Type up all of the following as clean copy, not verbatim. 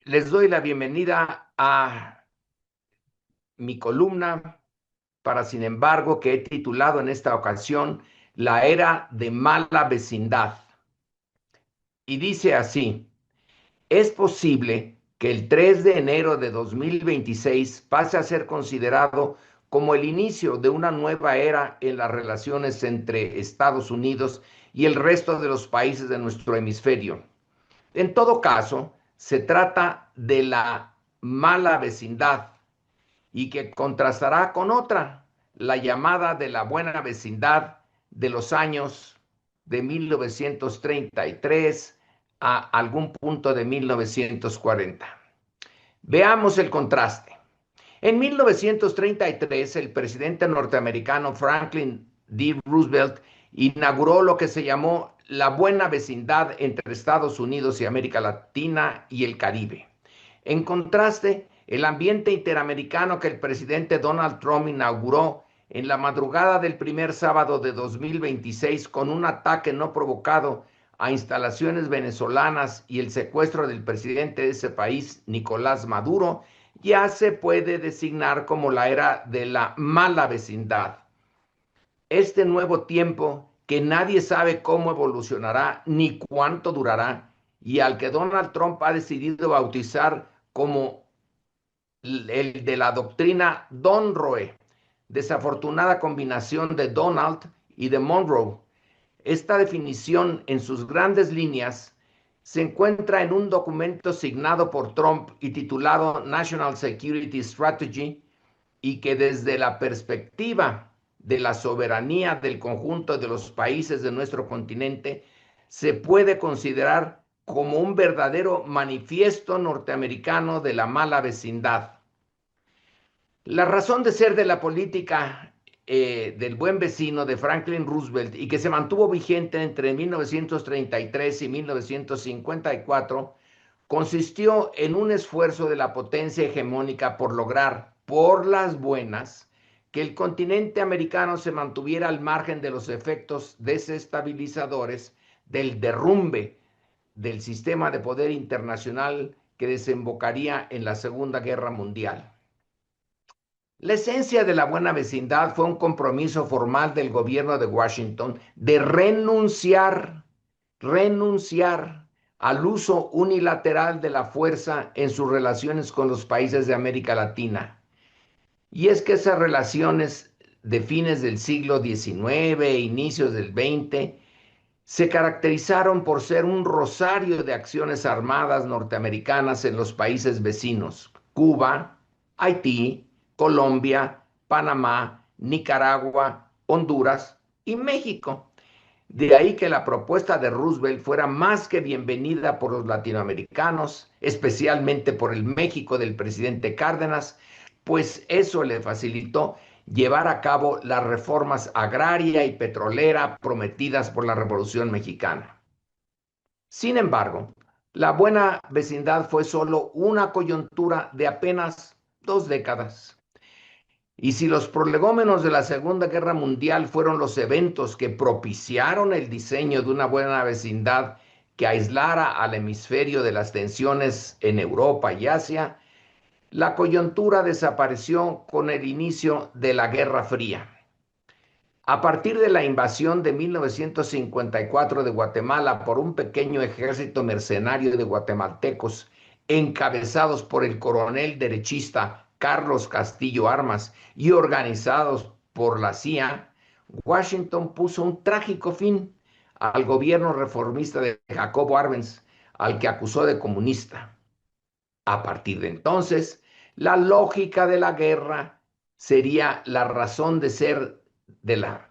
Les doy la bienvenida a mi columna para, sin embargo, que he titulado en esta ocasión La era de mala vecindad. Y dice así: es posible que el 3 de enero de 2026 pase a ser considerado como el inicio de una nueva era en las relaciones entre Estados Unidos y el resto de los países de nuestro hemisferio. En todo caso, se trata de la mala vecindad y que contrastará con otra, la llamada de la buena vecindad de los años de 1933 a algún punto de 1940. Veamos el contraste. En 1933, el presidente norteamericano Franklin D. Roosevelt inauguró lo que se llamó la buena vecindad entre Estados Unidos y América Latina y el Caribe. En contraste, el ambiente interamericano que el presidente Donald Trump inauguró en la madrugada del primer sábado de 2026 con un ataque no provocado a instalaciones venezolanas y el secuestro del presidente de ese país, Nicolás Maduro, ya se puede designar como la era de la mala vecindad. Este nuevo tiempo que nadie sabe cómo evolucionará ni cuánto durará y al que Donald Trump ha decidido bautizar como el de la doctrina Donroe, desafortunada combinación de Donald y de Monroe. Esta definición en sus grandes líneas se encuentra en un documento signado por Trump y titulado National Security Strategy, y que desde la perspectiva de la soberanía del conjunto de los países de nuestro continente se puede considerar como un verdadero manifiesto norteamericano de la mala vecindad. La razón de ser de la política del buen vecino de Franklin Roosevelt y que se mantuvo vigente entre 1933 y 1954 consistió en un esfuerzo de la potencia hegemónica por lograr, por las buenas, que el continente americano se mantuviera al margen de los efectos desestabilizadores del derrumbe del sistema de poder internacional que desembocaría en la Segunda Guerra Mundial. La esencia de la buena vecindad fue un compromiso formal del gobierno de Washington de renunciar al uso unilateral de la fuerza en sus relaciones con los países de América Latina. Y es que esas relaciones de fines del siglo XIX e inicios del XX se caracterizaron por ser un rosario de acciones armadas norteamericanas en los países vecinos: Cuba, Haití, Colombia, Panamá, Nicaragua, Honduras y México. De ahí que la propuesta de Roosevelt fuera más que bienvenida por los latinoamericanos, especialmente por el México del presidente Cárdenas, pues eso le facilitó llevar a cabo las reformas agraria y petrolera prometidas por la Revolución Mexicana. Sin embargo, la buena vecindad fue solo una coyuntura de apenas 2 décadas. Y si los prolegómenos de la Segunda Guerra Mundial fueron los eventos que propiciaron el diseño de una buena vecindad que aislara al hemisferio de las tensiones en Europa y Asia, la coyuntura desapareció con el inicio de la Guerra Fría. A partir de la invasión de 1954 de Guatemala por un pequeño ejército mercenario de guatemaltecos encabezados por el coronel derechista Carlos Castillo Armas y organizados por la CIA, Washington puso un trágico fin al gobierno reformista de Jacobo Arbenz, al que acusó de comunista. A partir de entonces, la lógica de la guerra sería la razón de ser de la...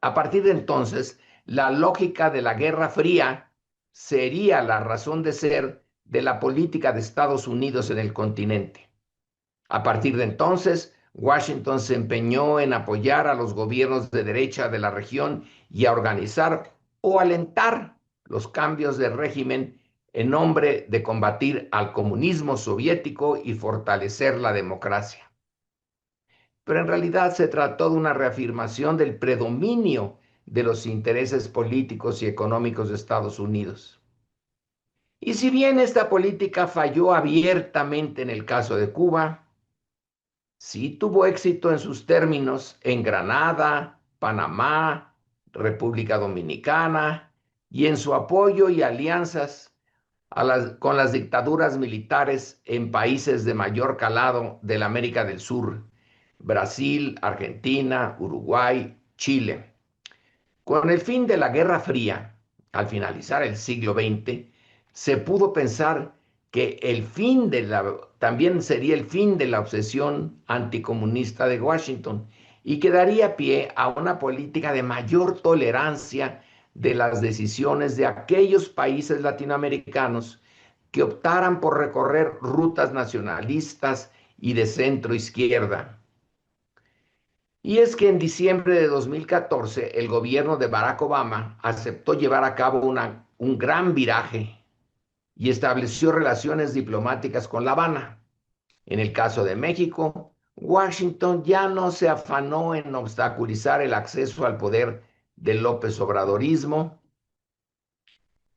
A partir de entonces, la lógica de la Guerra Fría sería la razón de ser de la política de Estados Unidos en el continente. A partir de entonces, Washington se empeñó en apoyar a los gobiernos de derecha de la región y a organizar o alentar los cambios de régimen en nombre de combatir al comunismo soviético y fortalecer la democracia. Pero en realidad se trató de una reafirmación del predominio de los intereses políticos y económicos de Estados Unidos. Y si bien esta política falló abiertamente en el caso de Cuba, sí tuvo éxito en sus términos en Granada, Panamá, República Dominicana y en su apoyo y alianzas con las dictaduras militares en países de mayor calado de la América del Sur, Brasil, Argentina, Uruguay, Chile. Con el fin de la Guerra Fría, al finalizar el siglo XX, se pudo pensar que también sería el fin de la obsesión anticomunista de Washington y que daría pie a una política de mayor tolerancia de las decisiones de aquellos países latinoamericanos que optaran por recorrer rutas nacionalistas y de centro izquierda. Y es que en diciembre de 2014 el gobierno de Barack Obama aceptó llevar a cabo un gran viraje y estableció relaciones diplomáticas con La Habana. En el caso de México, Washington ya no se afanó en obstaculizar el acceso al poder del López Obradorismo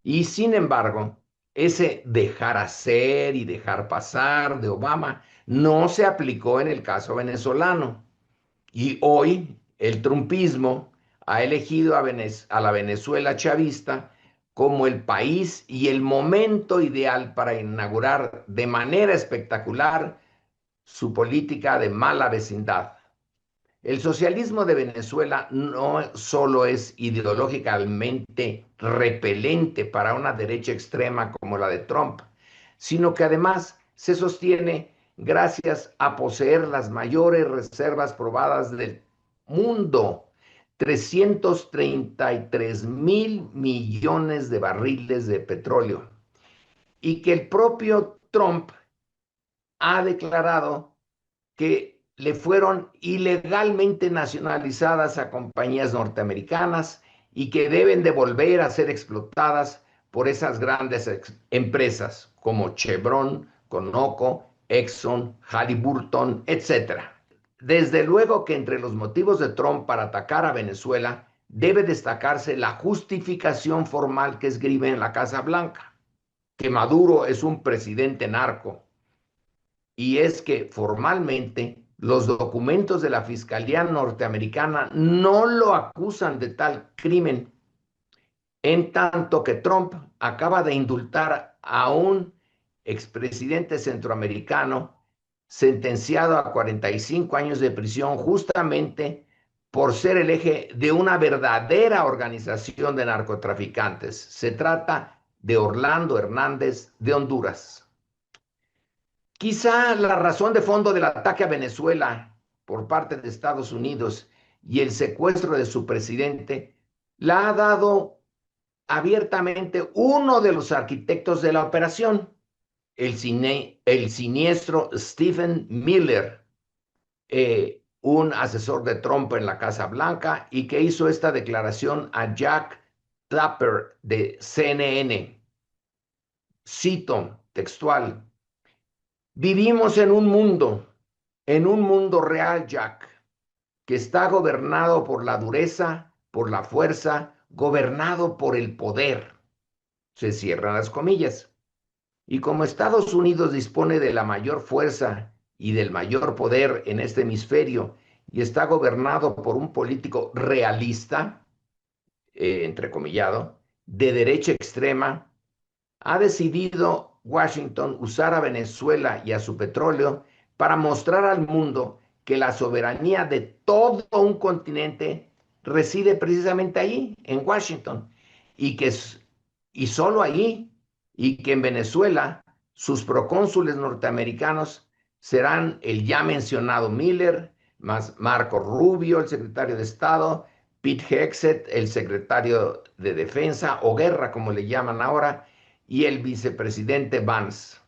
y sin embargo, ese dejar hacer y dejar pasar de Obama no se aplicó en el caso venezolano. Y hoy el trumpismo ha elegido a la Venezuela chavista como el país y el momento ideal para inaugurar de manera espectacular su política de mala vecindad. El socialismo de Venezuela no solo es ideológicamente repelente para una derecha extrema como la de Trump, sino que además se sostiene gracias a poseer las mayores reservas probadas del mundo, 333.000 millones de barriles de petróleo, y que el propio Trump ha declarado que le fueron ilegalmente nacionalizadas a compañías norteamericanas y que deben de volver a ser explotadas por esas grandes empresas como Chevron, Conoco, Exxon, Halliburton, etcétera. Desde luego que entre los motivos de Trump para atacar a Venezuela debe destacarse la justificación formal que escribe en la Casa Blanca, que Maduro es un presidente narco, y es que formalmente los documentos de la Fiscalía norteamericana no lo acusan de tal crimen, en tanto que Trump acaba de indultar a un expresidente centroamericano sentenciado a 45 años de prisión justamente por ser el eje de una verdadera organización de narcotraficantes. Se trata de Orlando Hernández de Honduras. Quizá la razón de fondo del ataque a Venezuela por parte de Estados Unidos y el secuestro de su presidente la ha dado abiertamente uno de los arquitectos de la operación, el siniestro Stephen Miller, un asesor de Trump en la Casa Blanca y que hizo esta declaración a Jack Tapper de CNN. Cito textual: vivimos en un mundo real, Jack, que está gobernado por la dureza, por la fuerza, gobernado por el poder. Se cierran las comillas. Y como Estados Unidos dispone de la mayor fuerza y del mayor poder en este hemisferio y está gobernado por un político realista, entrecomillado, de derecha extrema, ha decidido Washington usar a Venezuela y a su petróleo para mostrar al mundo que la soberanía de todo un continente reside precisamente allí, en Washington, y que y solo allí, y que en Venezuela sus procónsules norteamericanos serán el ya mencionado Miller, más Marco Rubio, el secretario de Estado, Pete Hegseth, el secretario de Defensa o Guerra, como le llaman ahora, y el vicepresidente Vance.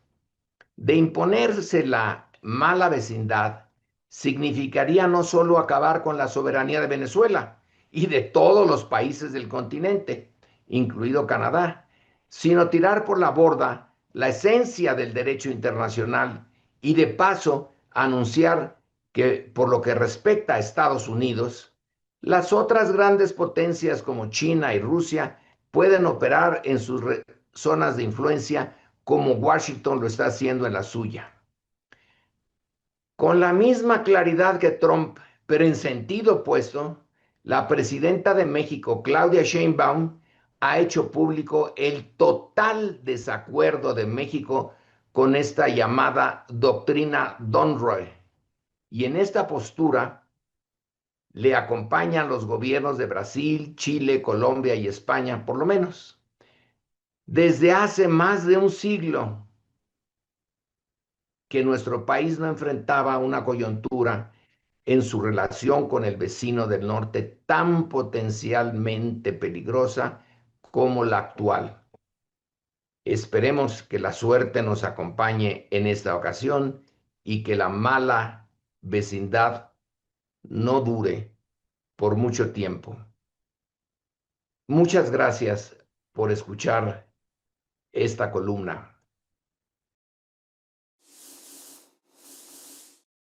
De imponerse la mala vecindad, significaría no solo acabar con la soberanía de Venezuela y de todos los países del continente, incluido Canadá, sino tirar por la borda la esencia del derecho internacional y de paso anunciar que por lo que respecta a Estados Unidos, las otras grandes potencias como China y Rusia pueden operar en sus zonas de influencia como Washington lo está haciendo en la suya. Con la misma claridad que Trump, pero en sentido opuesto, la presidenta de México, Claudia Sheinbaum, ha hecho público el total desacuerdo de México con esta llamada doctrina Donroy. Y en esta postura le acompañan los gobiernos de Brasil, Chile, Colombia y España, por lo menos. Desde hace más de un siglo que nuestro país no enfrentaba una coyuntura en su relación con el vecino del norte tan potencialmente peligrosa como la actual. Esperemos que la suerte nos acompañe en esta ocasión y que la mala vecindad no dure por mucho tiempo. Muchas gracias por escuchar esta columna.